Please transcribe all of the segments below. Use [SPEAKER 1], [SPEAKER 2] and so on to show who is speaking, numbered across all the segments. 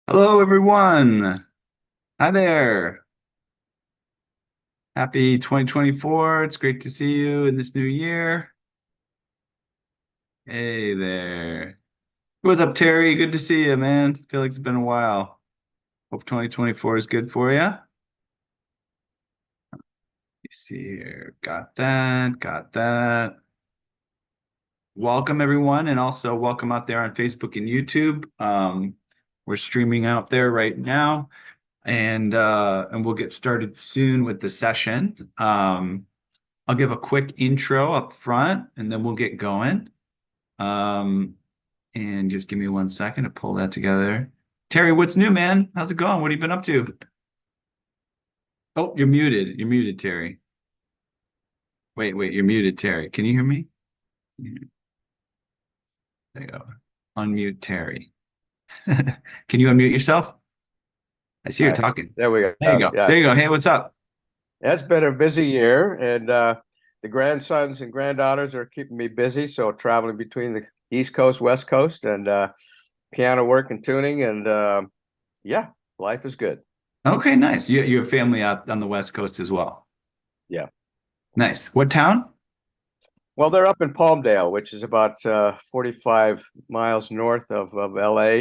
[SPEAKER 1] Hello, everyone. Hi there. Happy 2024. It's great to see you in this new year. Hey there. What's up, Terry? Good to see you, man. Feel like it's been a while. Hope 2024 is good for you. Let me see here. Got that. Got that. Welcome, everyone, and also welcome out there on Facebook and YouTube. We're streaming out there right now, and we'll get started soon with the session. I'll give a quick intro up front and then we'll get going. Um, and just give me 1 second to pull that together. Terry, what's new, man? How's it going? What have you been up to? Oh, you're muted. You're muted, Terry. Wait, you're muted, Terry. Can you hear me? There you go. Unmute Terry. Can you unmute yourself? I see you're
[SPEAKER 2] Hi,
[SPEAKER 1] talking.
[SPEAKER 2] there we
[SPEAKER 1] There you
[SPEAKER 2] go.
[SPEAKER 1] go.
[SPEAKER 2] Yeah,
[SPEAKER 1] There you go. Hey, what's up?
[SPEAKER 2] it's been a busy year, and the grandsons and granddaughters are keeping me busy. So traveling between the East Coast, West Coast, and piano work and tuning, and yeah, life is good.
[SPEAKER 1] Okay, nice. You have family out on the West Coast as well.
[SPEAKER 2] Yeah.
[SPEAKER 1] Nice. What town?
[SPEAKER 2] Well, they're up in Palmdale, which is about 45 miles north of LA.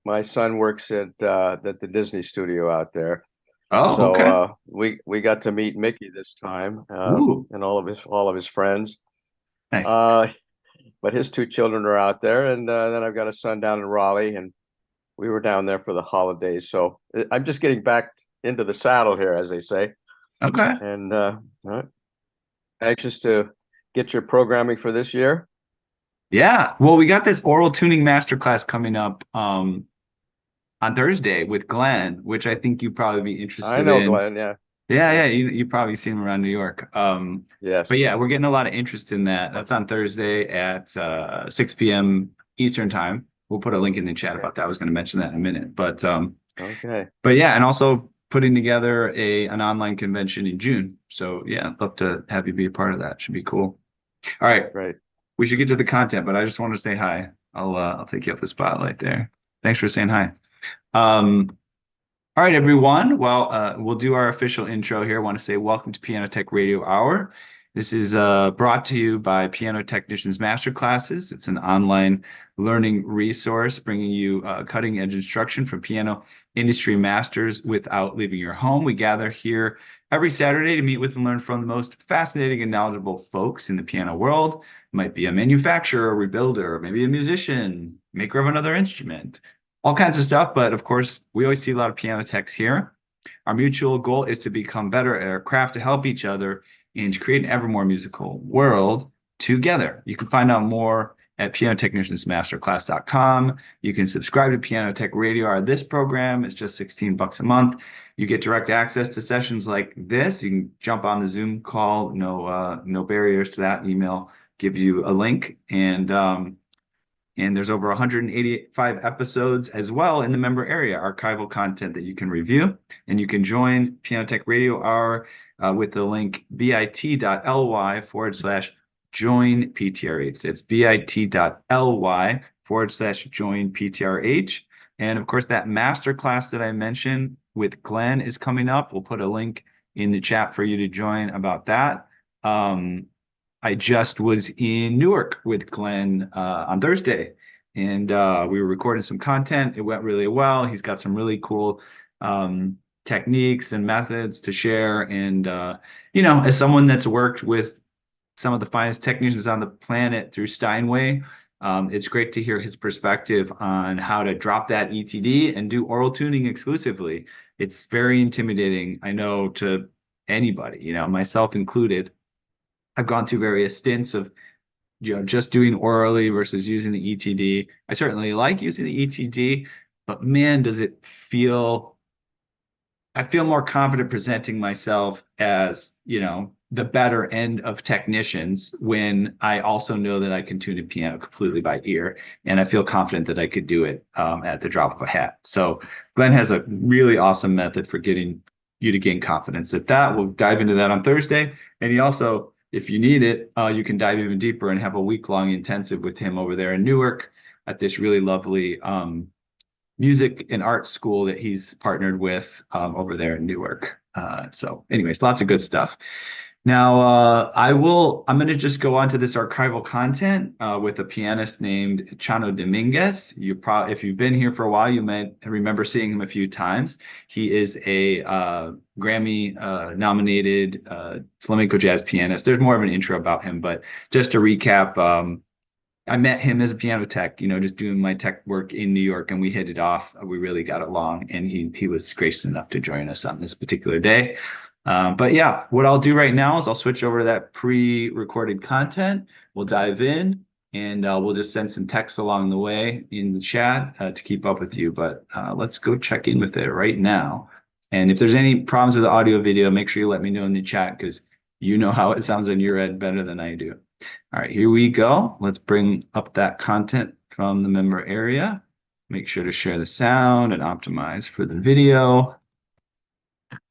[SPEAKER 2] My son works at the Disney studio out there.
[SPEAKER 1] Oh,
[SPEAKER 2] So
[SPEAKER 1] okay.
[SPEAKER 2] we got to meet Mickey this time,
[SPEAKER 1] Ooh,
[SPEAKER 2] and all of his friends.
[SPEAKER 1] nice.
[SPEAKER 2] Uh, but his two children are out there, and then I've got a son down in Raleigh, and we were down there for the holidays. So I'm just getting back into the saddle here, as they say,
[SPEAKER 1] Okay.
[SPEAKER 2] and anxious to get your programming for this year.
[SPEAKER 1] Yeah. Well, we got this oral tuning masterclass coming up on Thursday with Glenn, which I think you'd probably be
[SPEAKER 2] I
[SPEAKER 1] interested
[SPEAKER 2] know,
[SPEAKER 1] in.
[SPEAKER 2] Glenn. Yeah,
[SPEAKER 1] Yeah,
[SPEAKER 2] yeah,
[SPEAKER 1] yeah, you probably seen him around New York. But
[SPEAKER 2] yes.
[SPEAKER 1] yeah, we're getting a lot of interest in that. That's on Thursday at 6 p.m. Eastern time. We'll put a link in the chat
[SPEAKER 2] Okay,
[SPEAKER 1] about that. I was going to mention that in a minute.
[SPEAKER 2] okay,
[SPEAKER 1] But yeah, and also putting together a an online convention in June. So yeah, I'd love to have you be a part of that. Should be cool. All right.
[SPEAKER 2] great.
[SPEAKER 1] We should get to the content, but I just want to say hi. I'll take you off the spotlight there. Thanks for saying hi. Um, all right, everyone. Well, we'll do our official intro here. I want to say welcome to Piano Tech Radio Hour. This is brought to you by Piano Technicians Masterclasses. It's an online learning resource bringing you cutting edge instruction from piano industry masters without leaving your home. We gather here every Saturday to meet with and learn from the most fascinating and knowledgeable folks in the piano world. It might be a manufacturer, a rebuilder, maybe a musician, maker of another instrument, all kinds of stuff. But of course, we always see a lot of piano techs here. Our mutual goal is to become better at our craft to help each other and to create an ever more musical world together. You can find out more at pianotechniciansmasterclass.com. You can subscribe to Piano Tech Radio. This program is just 16 bucks a month. You get direct access to sessions like this. You can jump on the Zoom call. No barriers to that. Email gives you a link, and there's over 185 episodes as well in the member area, archival content that you can review. And you can join Piano Tech Radio Hour with the link bit.ly/join PTRH. It's bit.ly/join PTRH. And of course, that masterclass that I mentioned with Glenn is coming up. We'll put a link in the chat for you to join about that. I just was in Newark with Glenn on Thursday, and we were recording some content. It went really well. He's got some really cool techniques and methods to share. And as someone that's worked with some of the finest technicians on the planet through Steinway, it's great to hear his perspective on how to drop that ETD and do oral tuning exclusively. It's very intimidating, I know, to anybody, myself included. I've gone through various stints of just doing orally versus using the ETD. I certainly like using the ETD, but man, does it feel I feel more confident presenting myself as, the better end of technicians when I also know that I can tune a piano completely by ear, and I feel confident that I could do it at the drop of a hat. So Glenn has a really awesome method for getting you to gain confidence at that. We'll dive into that on Thursday. And he also, if you need it, you can dive even deeper and have a week-long intensive with him over there in Newark at this really lovely music and art school that he's partnered with over there in Newark. So anyways, lots of good stuff. Now, I'm going to just go on to this archival content with a pianist named Chano Dominguez. If you've been here for a while, you might remember seeing him a few times. He is a Grammy nominated flamenco jazz pianist. There's more of an intro about him, but just to recap, I met him as a piano tech, just doing my tech work in New York, and we hit it off. We really got along, and he was gracious enough to join us on this particular day. But yeah, what I'll do right now is I'll switch over to that pre-recorded content. We'll dive in, and we'll just send some text along the way in the chat to keep up with you. But let's go check in with it right now. And if there's any problems with the audio video, make sure you let me know in the chat, because you know how it sounds on your end better than I do. All right, here we go. Let's bring up that content from the member area. Make sure to share the sound and optimize for the video.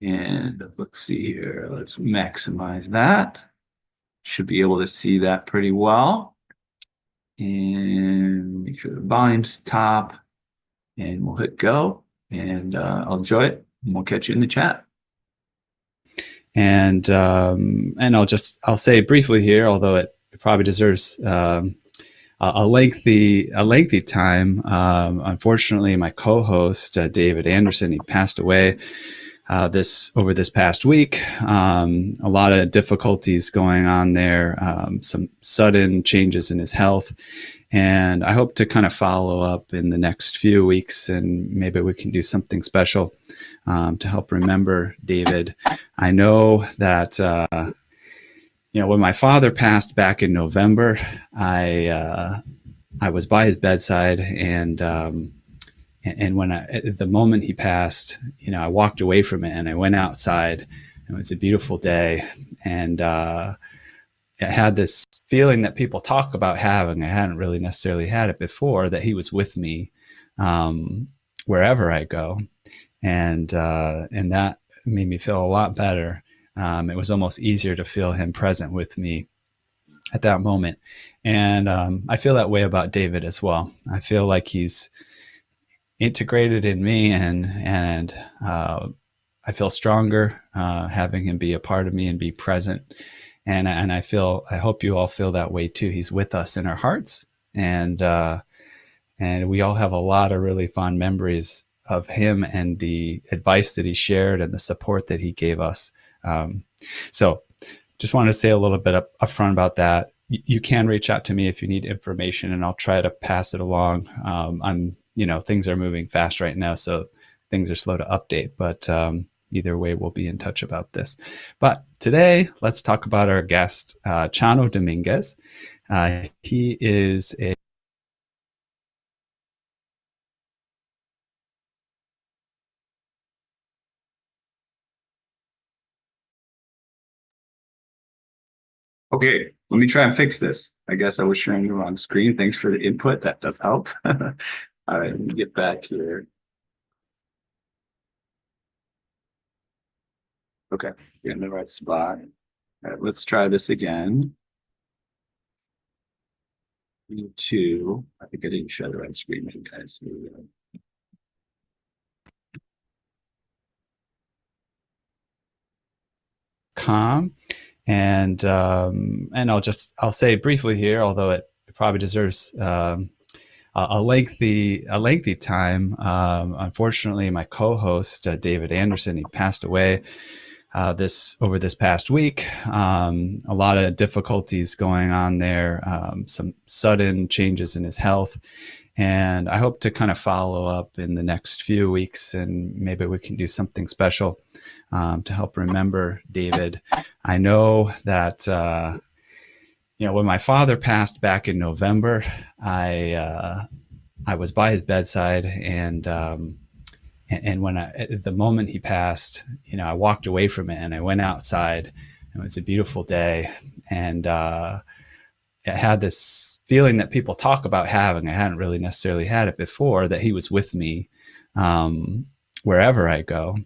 [SPEAKER 1] And let's see here. Let's maximize that. Should be able to see that pretty well. And make sure the volume's top. And we'll hit go. And I'll enjoy it. And we'll catch you in the chat.
[SPEAKER 3] And I'll say briefly here, although it probably deserves a lengthy time. Unfortunately, my co-host David Anderson, he passed away over this past week. A lot of difficulties going on there, some sudden changes in his health. And I hope to kind of follow up in the next few weeks, and maybe we can do something special to help remember David. I know that, when my father passed back in November, I was by his bedside, and when the moment he passed, I walked away from it and I went outside. It was a beautiful day, and I had this feeling that people talk about having. I hadn't really necessarily had it before, that he was with me wherever I go, and that made me feel a lot better. It was almost easier to feel him present with me at that moment, and I feel that way about David as well. I feel like he's integrated in me, and I feel stronger having him be a part of me and be present. And I hope you all feel that way too. He's with us in our hearts, and we all have a lot of really fond memories of him and the advice that he shared and the support that he gave us. So just wanted to say a little bit up front about that. You can reach out to me if you need information, and I'll try to pass it along. Things are moving fast right now, so things are slow to update, but either way, we'll be in touch about this. But today, let's talk about our guest, Chano Dominguez. He is a
[SPEAKER 1] Okay, let me try and fix this. I guess I was sharing the wrong screen. Thanks for the input. That does help. All right, let me get back here. Okay, you're in the right spot. All right, let's try this again. Two. I think I didn't share the right screen with you guys. Here we go.
[SPEAKER 3] calm. And I'll say briefly here, although it probably deserves a lengthy time. Unfortunately, my co-host David Anderson, he passed away over this past week. A lot of difficulties going on there, some sudden changes in his health. And I hope to kind of follow up in the next few weeks, and maybe we can do something special to help remember David. I know that, when my father passed back in November, I was by his bedside, and when the moment he passed, I walked away from it and I went outside. It was a beautiful day, and I had this feeling that people talk about having. I hadn't really necessarily had it before, that he was with me wherever I go,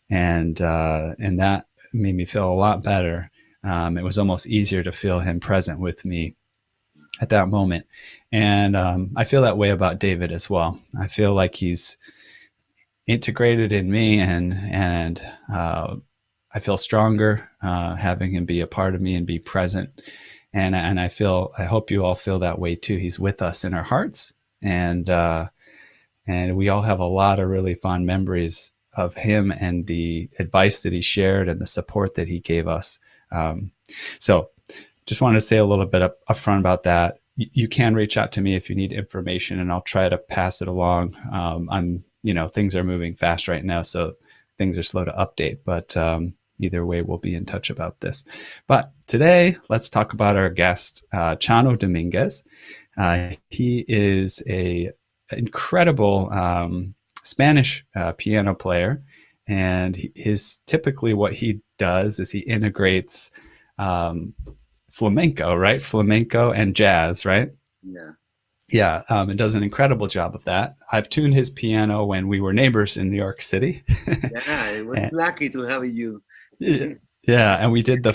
[SPEAKER 3] and that made me feel a lot better. It was almost easier to feel him present with me at that moment. And I feel that way about David as well. I feel like he's integrated in me, and I feel stronger having him be a part of me and be present. And I hope you all feel that way too. He's with us in our hearts, and we all have a lot of really fond memories of him and the advice that he shared and the support that he gave us. So just wanted to say a little bit upfront about that. You can reach out to me if you need information, and I'll try to pass it along. Things are moving fast right now, so things are slow to update, but either way, we'll be in touch about this. But today, let's talk about our guest, Chano Dominguez. He is a incredible Spanish piano player, and typically what he does is he integrates flamenco, right? Flamenco and jazz, right?
[SPEAKER 4] Yeah.
[SPEAKER 3] Yeah, it does an incredible job of that. I've tuned his piano when we were neighbors in New York City.
[SPEAKER 4] Yeah, I was lucky to have you.
[SPEAKER 3] Yeah, and we did a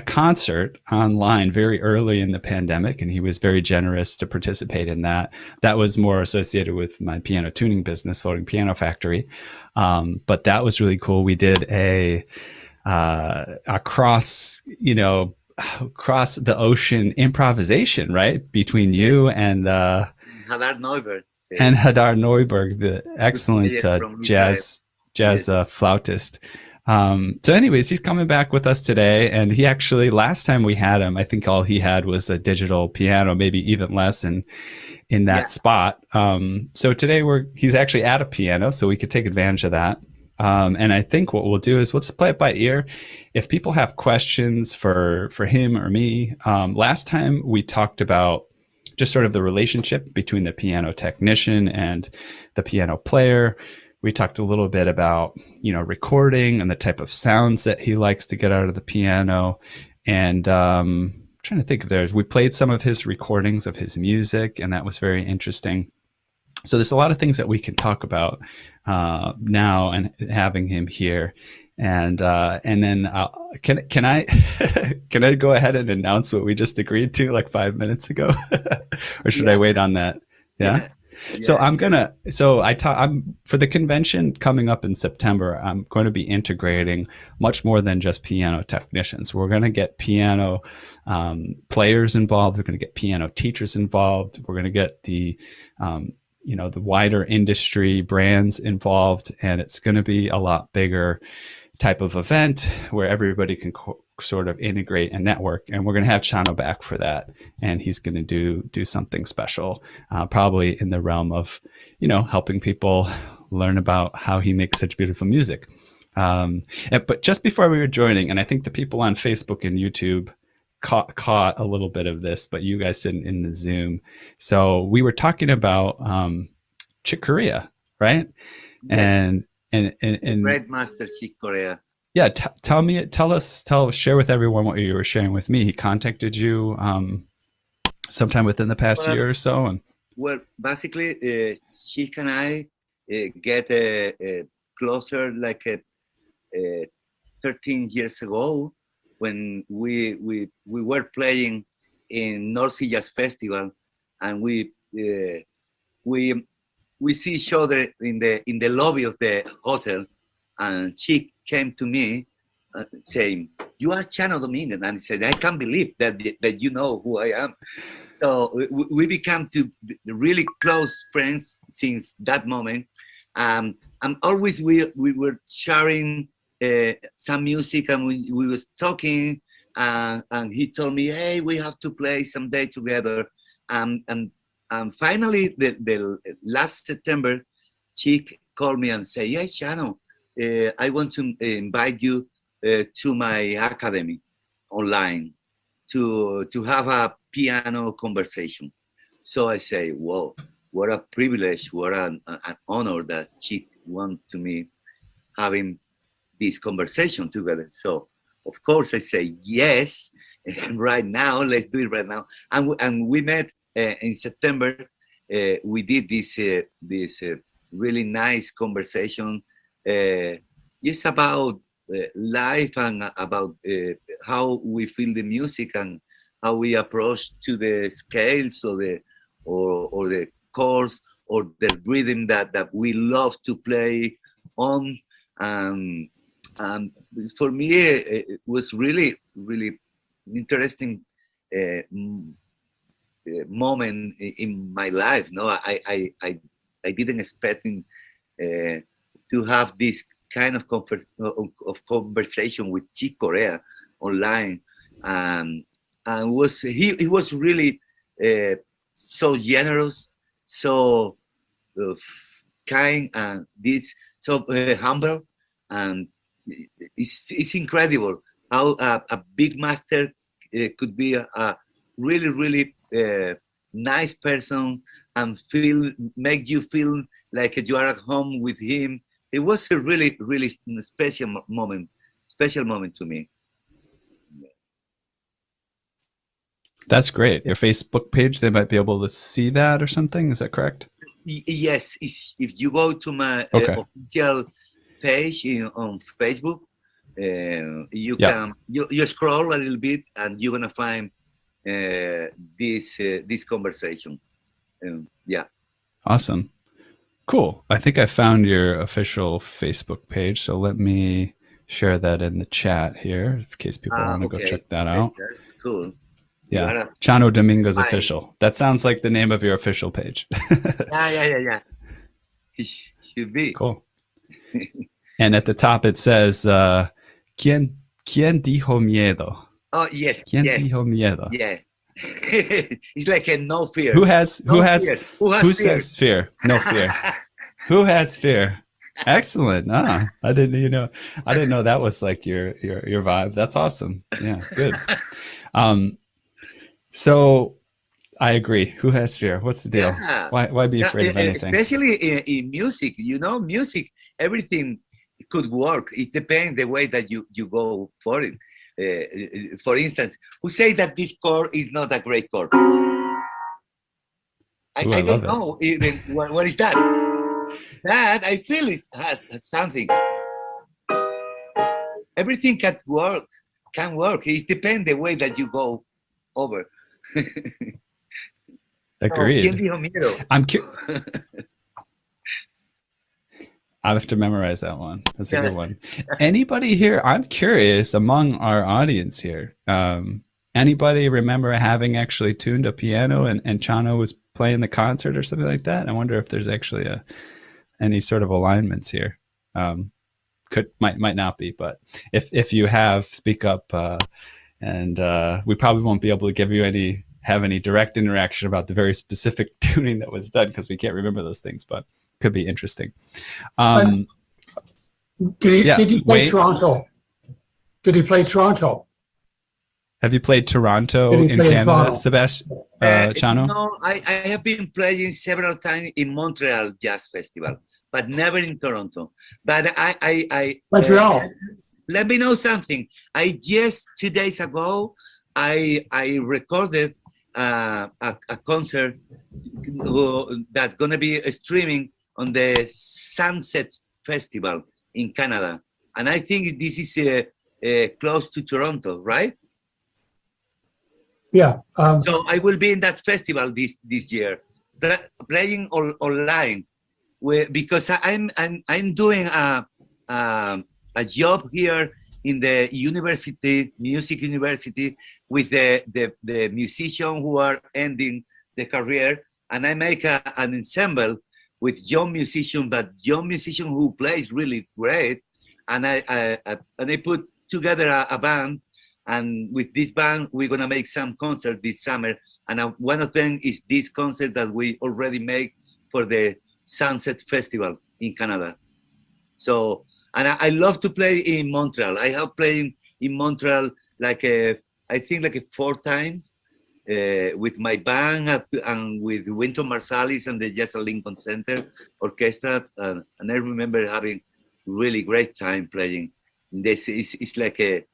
[SPEAKER 3] concert online very early in the pandemic, and he was very generous to participate in that. That was more associated with my piano tuning business, Floating Piano Factory. But that was really cool. We did a cross the ocean improvisation, right, between you and
[SPEAKER 4] Hadar Neuberg.
[SPEAKER 3] And Hadar Neuberg, the excellent jazz flautist. So anyways, he's coming back with us today, and he actually, last time we had him, I think all he had was a digital piano, maybe even less in that spot. So today he's actually at a piano, so we could take advantage of that. And I think what we'll do is we'll just play it by ear. If people have questions for him or me, last time we talked about just sort of the relationship between the piano technician and the piano player. We talked a little bit about, recording and the type of sounds that he likes to get out of the piano. And I'm trying to think if we played some of his recordings of his music, and that was very interesting. So there's a lot of things that we can talk about now, and having him here. And then can I can I go ahead and announce what we just agreed to like 5 minutes ago, or should I wait on that? Yeah. So I'm for the convention coming up in September, I'm going to be integrating much more than just piano technicians. We're going to get piano players involved. We're going to get piano teachers involved. We're going to get the wider industry brands involved, and it's going to be a lot bigger type of event where everybody can sort of integrate and network. And we're going to have Chano back for that, and he's going to do something special, probably in the realm of helping people learn about how he makes such beautiful music. But just before we were joining, and I think the people on Facebook and YouTube caught a little bit of this, but you guys didn't in the Zoom. So we were talking about Chick Corea, right?
[SPEAKER 4] Yes.
[SPEAKER 3] And
[SPEAKER 4] Red Master Chick Corea.
[SPEAKER 3] Yeah, share with everyone what you were sharing with me. He contacted you sometime within the past year or so, and
[SPEAKER 4] basically, Chick and I get closer like 13 years ago, when we were playing in North Sea Jazz Festival, and we see each other in the lobby of the hotel, and Chick came to me saying, "You are Chano Dominguez," and he said, "I can't believe that you know who I am." So we became really close friends since that moment. And always we were sharing some music, and we was talking, and he told me, "Hey, we have to play someday together." And finally, the last September, Chick called me and said, "Yes, Chano, I want to invite you to my academy online to have a piano conversation." So I say, "Whoa, what a privilege, what an honor that Chick wants to me having this conversation together." So of course I say yes, right now, let's do it right now. And we met in September. We did this really nice conversation. It's about life, and about how we feel the music, and how we approach to the scales or the chords or the rhythm that we love to play on. And for me, it was really interesting moment in my life. No, I didn't expecting to have this kind of conversation with Chick Corea online, and he was really so generous, so kind, and this so humble, and it's incredible how a big master could be a really nice person and make you feel like you are at home with him. It was a really special moment to me.
[SPEAKER 3] That's great. Your Facebook page, they might be able to see that or something. Is that correct?
[SPEAKER 4] Yes, if you go to my official page on Facebook, you can you scroll a little bit and you're gonna find this conversation. Yeah.
[SPEAKER 3] Awesome. Cool. I think I found your official Facebook page. So let me share that in the chat here in case people want to go check that out.
[SPEAKER 4] That's cool.
[SPEAKER 3] Yeah. Chano Dominguez official. That sounds like the name of your official page.
[SPEAKER 4] Yeah. It should be.
[SPEAKER 3] Cool. And at the top it says, ¿Quién dijo miedo?
[SPEAKER 4] Oh, yes.
[SPEAKER 3] ¿Quién dijo miedo?
[SPEAKER 4] Yeah. It's like a no fear.
[SPEAKER 3] Who
[SPEAKER 4] says
[SPEAKER 3] fear? No fear. Who has fear? Excellent. I didn't know that was like your vibe. That's awesome. Yeah, good. So I agree. Who has fear? What's the deal?
[SPEAKER 4] Yeah.
[SPEAKER 3] Why be afraid of anything?
[SPEAKER 4] Especially in music, music, everything could work. It depends the way that you go for it. For instance, who say that this chord is not a great chord? I don't know even what is that. That I feel it has something. Everything can work. It depends the way that you go over.
[SPEAKER 3] Agreed. I have to memorize that one. That's a good one. Anybody here? I'm curious among our audience here. Anybody remember having actually tuned a piano and Chano was playing the concert or something like that? I wonder if there's actually any sort of alignments here. Might not be, but if you have, speak up. And we probably won't be able to give you have any direct interaction about the very specific tuning that was done because we can't remember those things, but could be interesting.
[SPEAKER 5] Did you play Toronto? Did he play Toronto?
[SPEAKER 3] Have you played Toronto in Canada, Sebastian? Chano?
[SPEAKER 4] No, I have been playing several times in Montreal Jazz Festival, but never in Toronto. But I
[SPEAKER 5] Montreal.
[SPEAKER 4] Let me know something. Just 2 days ago, I recorded a concert that's gonna be streaming on the Sunset Festival in Canada, and I think this is close to Toronto, right?
[SPEAKER 5] Yeah.
[SPEAKER 4] So I will be in that festival this year, playing online, because I'm doing a job here in the music university, with the musicians who are ending the career, and I make an ensemble with young musicians, but young musicians who plays really great, and I put together a band, and with this band we're gonna make some concerts this summer, and one of them is this concert that we already make for the Sunset Festival in Canada. So, and I love to play in Montreal. I have played in Montreal I think 4 times with my band and with Wynton Marsalis and the Jazz at Lincoln Center Orchestra, and I remember having really great time playing. It's like a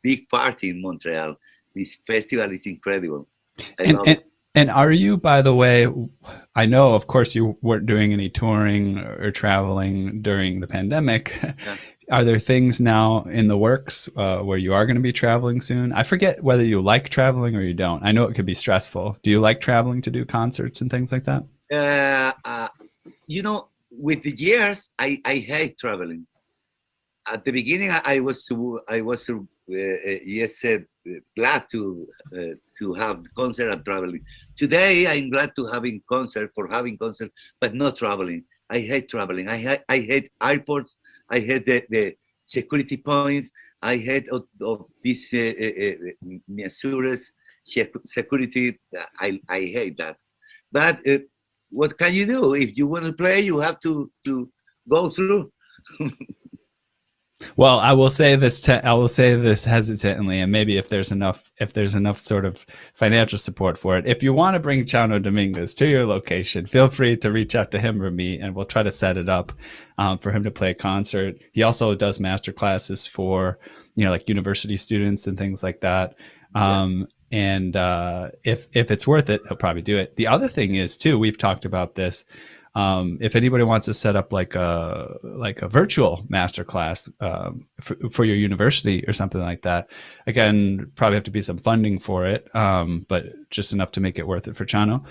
[SPEAKER 4] big party in Montreal. This festival is incredible. I love it.
[SPEAKER 3] And are you, by the way, I know, of course, you weren't doing any touring or traveling during the pandemic.
[SPEAKER 4] Yeah.
[SPEAKER 3] Are there things now in the works where you are going to be traveling soon? I forget whether you like traveling or you don't. I know it could be stressful. Do you like traveling to do concerts and things like that?
[SPEAKER 4] You know, with the years, I hate traveling. At the beginning, I was yes, glad to have concert and traveling. Today, I'm glad to having concert, but not traveling. I hate traveling. I hate airports. I hate the security points. I hate of this measures security. I hate that. But what can you do? If you want to play, you have to go through.
[SPEAKER 3] Well, I will say this. I will say this hesitantly, and maybe if there's enough sort of financial support for it, if you want to bring Chano Dominguez to your location, feel free to reach out to him or me, and we'll try to set it up for him to play a concert. He also does master classes for like university students and things like that. And if it's worth it, he'll probably do it. The other thing is too, we've talked about this. If anybody wants to set up like a virtual masterclass for your university or something like that, again, probably have to be some funding for it, but just enough to make it worth it for Chano.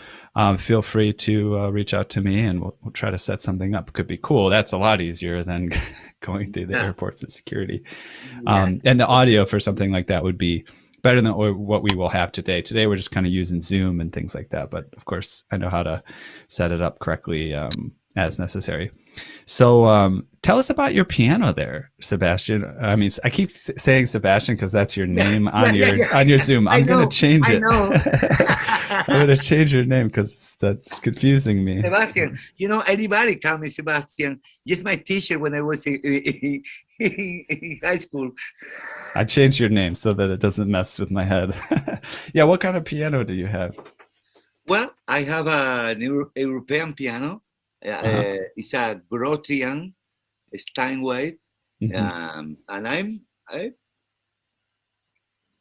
[SPEAKER 3] Feel free to reach out to me, and we'll try to set something up. It could be cool. That's a lot easier than going through the airports and security. And the audio for something like that would be better than what we will have today. Today, we're just kind of using Zoom and things like that. But of course, I know how to set it up correctly as necessary. So tell us about your piano there, Sebastian. I mean, I keep saying Sebastian because that's your name on your Zoom. I'm going to change it. I'm going to change your name because that's confusing me.
[SPEAKER 4] Sebastian, anybody call me Sebastian. Just my teacher when I was in high school.
[SPEAKER 3] I changed your name so that it doesn't mess with my head. Yeah, what kind of piano do you have?
[SPEAKER 4] Well, I have an European piano. It's a Grotrian Steinway, and I'm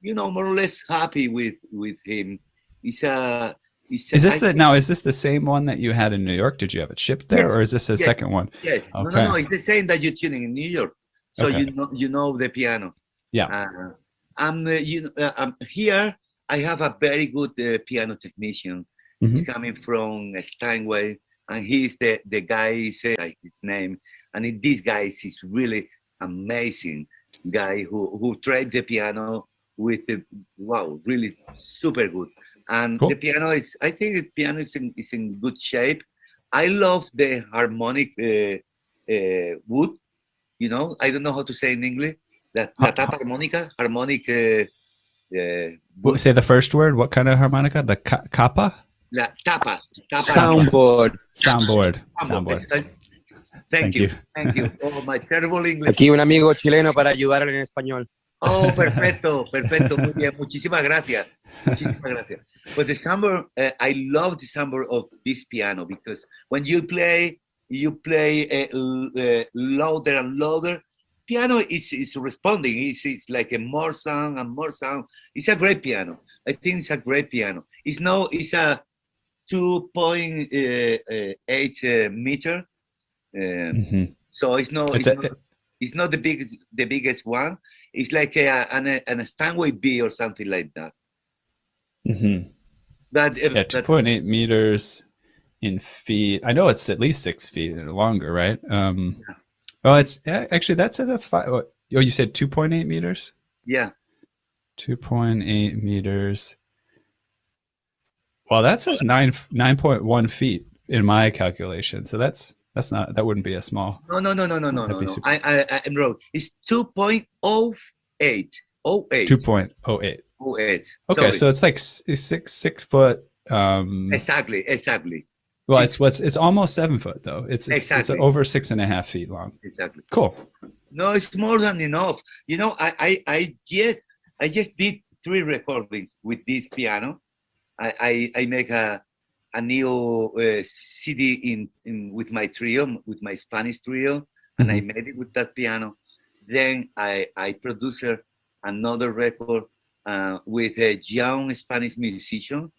[SPEAKER 4] more or less happy with him. Is this
[SPEAKER 3] the same one that you had in New York? Did you have it shipped there, or is this a second one?
[SPEAKER 4] Yes.
[SPEAKER 3] Okay.
[SPEAKER 4] No, it's the same that you're tuning in New York. So you know the piano.
[SPEAKER 3] Yeah.
[SPEAKER 4] Here I have a very good piano technician. He's coming from Steinway, and he's the guy, say like his name. And this guy is really amazing guy who tried the piano with really super good. And cool. I think the piano is in good shape. I love the harmonic wood. I don't know how to say in English. La tapa harmonic. Say
[SPEAKER 3] the first word. What kind of harmonica? The capa?
[SPEAKER 4] La tapa.
[SPEAKER 2] Soundboard.
[SPEAKER 4] Thank you. Oh, my terrible English.
[SPEAKER 2] Aquí un amigo chileno para ayudarle en español.
[SPEAKER 4] Oh, perfecto. Muy bien. Muchísimas gracias. But the timbre, I love the timbre of this piano because when you play louder and louder. Piano is responding. It's like a more sound and more sound. It's a great piano. I think it's a great piano. It's a 2.8 meter. So it's not the biggest one. It's like a Steinway B or something like that. But
[SPEAKER 3] 2.8 meters in feet. I know it's at least 6 feet longer, right? Well, it's actually that's 5. Oh, you said 2.8 meters?
[SPEAKER 4] Yeah.
[SPEAKER 3] 2.8 meters. Well, that says 9.1 feet in my calculation. So that wouldn't be a small.
[SPEAKER 4] No. I'm wrong. It's 2.08.
[SPEAKER 3] 2.08.
[SPEAKER 4] 08.
[SPEAKER 3] Okay,
[SPEAKER 4] Sorry.
[SPEAKER 3] so it's like 6 foot.
[SPEAKER 4] Exactly.
[SPEAKER 3] Well, it's almost 7 foot though. It's over 6.5 feet long.
[SPEAKER 4] Exactly.
[SPEAKER 3] Cool.
[SPEAKER 4] No, it's more than enough. I just did 3 recordings with this piano. I make a new CD in with my trio, with my Spanish trio, and I made it with that piano. Then I produced another record with a young Spanish musician.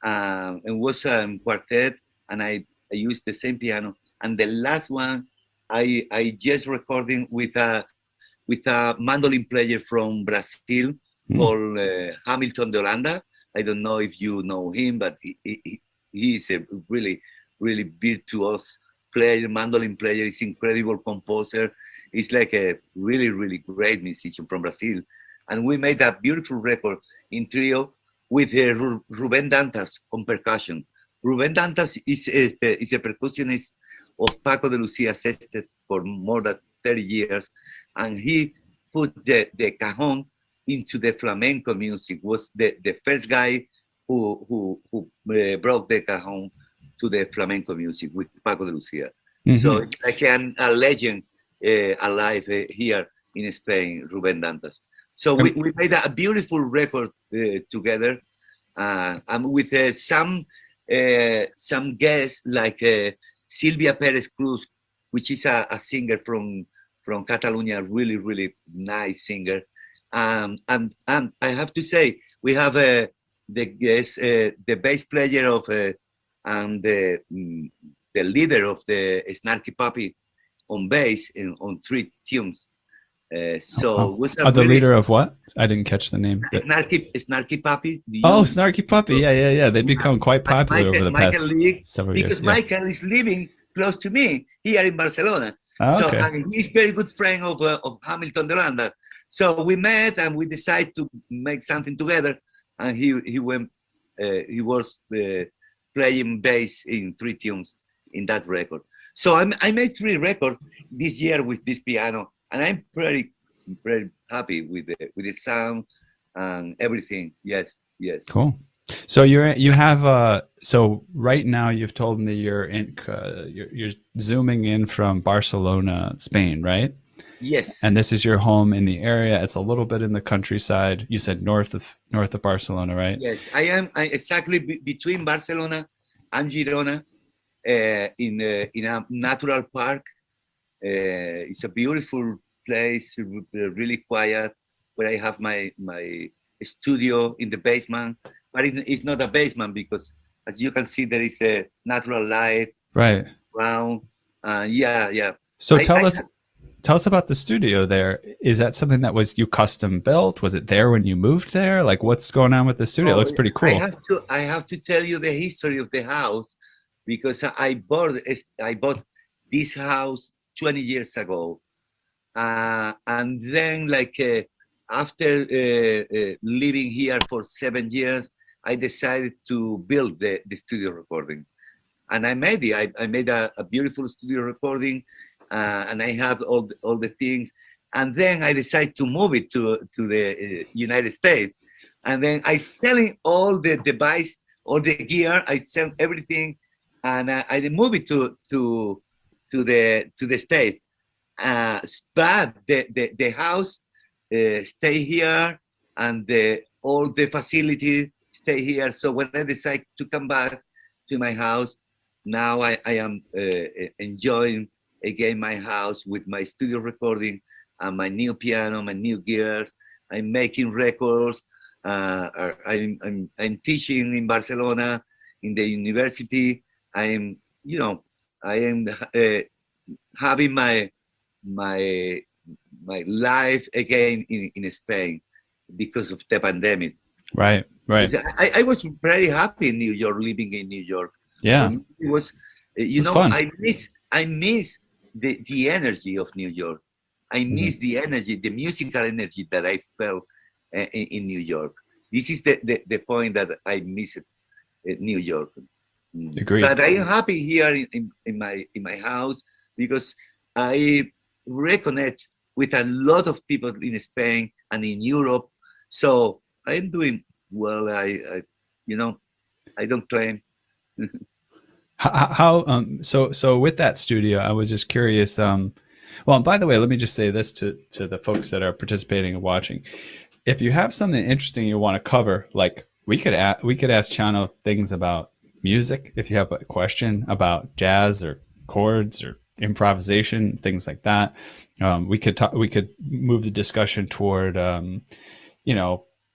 [SPEAKER 4] It was quartet, and I used the same piano. And the last one, I just recording with a mandolin player from Brazil called Hamilton de Holanda. I don't know if you know him, but he is a really, really virtuous player, mandolin player. He's incredible composer. He's like a really, really great musician from Brazil. And we made a beautiful record in trio with Ruben Dantas on percussion. Ruben Dantas is a percussionist of Paco de Lucia Sextet for more than 30 years, and he put the cajon into the flamenco music. Was the first guy who brought the cajon to the flamenco music with Paco de Lucia. So it's like a legend alive here in Spain, Ruben Dantas. So we made a beautiful record together, and with some guests like Silvia Perez Cruz, which is a singer from Catalonia, really, really nice singer. And I have to say, we have the guest, the bass player of and the leader of the Snarky Puppy on bass on 3 tunes. Was
[SPEAKER 3] the leader of what? I didn't catch the name.
[SPEAKER 4] Snarky Puppy.
[SPEAKER 3] Snarky Puppy. Yeah. They've become quite popular over the past several years.
[SPEAKER 4] Because Michael is living close to me here in Barcelona.
[SPEAKER 3] Okay.
[SPEAKER 4] And he's very good friend of Hamilton de Holanda. So we met and we decided to make something together. And he was playing bass in 3 tunes in that record. So I made 3 records this year with this piano, and I'm very, very happy with the sound and everything. Yes.
[SPEAKER 3] Cool. So so right now you've told me you're zooming in from Barcelona, Spain, right?
[SPEAKER 4] Yes.
[SPEAKER 3] And this is your home in the area. It's a little bit in the countryside. You said north of Barcelona, right?
[SPEAKER 4] Yes, I am exactly between Barcelona and Girona, in a natural park. It's a beautiful place, really quiet, where I have my studio in the basement. But it's not a basement because, as you can see, there is a natural light.
[SPEAKER 3] Right.
[SPEAKER 4] Around. Yeah.
[SPEAKER 3] So tell us about the studio there. Is that something that was you custom built? Was it there when you moved there? Like, what's going on with the studio? It looks pretty cool.
[SPEAKER 4] I have to tell you the history of the house, because I bought this house 20 years ago. And then after living here for 7 years, I decided to build the studio recording. And I made it. I made a beautiful studio recording, and I have all the things. And then I decided to move it to the United States. And then I selling all the device, all the gear. I sell everything, and I move it to the States. But the house stay here, and all the facilities stay here. So when I decide to come back to my house, now I am enjoying again my house with my studio recording and my new piano, my new gears. I'm making records. I'm teaching in Barcelona in the university. I am having my life again in Spain because of the pandemic.
[SPEAKER 3] Right.
[SPEAKER 4] I was very happy in New York, living in New York.
[SPEAKER 3] Yeah.
[SPEAKER 4] It was,
[SPEAKER 3] fun.
[SPEAKER 4] I miss the energy of New York. I miss the energy, the musical energy that I felt in New York. This is the point that I miss New York.
[SPEAKER 3] Agreed.
[SPEAKER 4] But I am happy here in my house because I reconnect with a lot of people in Spain and in Europe. So I'm doing well. I don't claim.
[SPEAKER 3] So with that studio, I was just curious. Well, by the way, let me just say this to the folks that are participating and watching. If you have something interesting you want to cover, like we could ask Chano things about music. If you have a question about jazz or chords or improvisation, things like that, we could move the discussion toward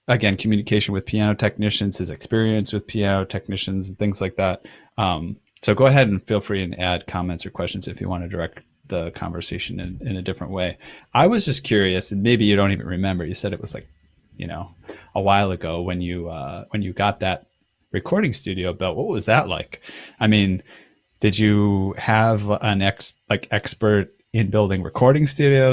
[SPEAKER 3] again, communication with piano technicians, his experience with piano technicians and things like that. So go ahead and feel free and add comments or questions if you want to direct the conversation in a different way. I was just curious, and maybe you don't even remember, you said it was like, a while ago when you got that recording studio built. What was that like? I mean, did you have an expert in building recording studios?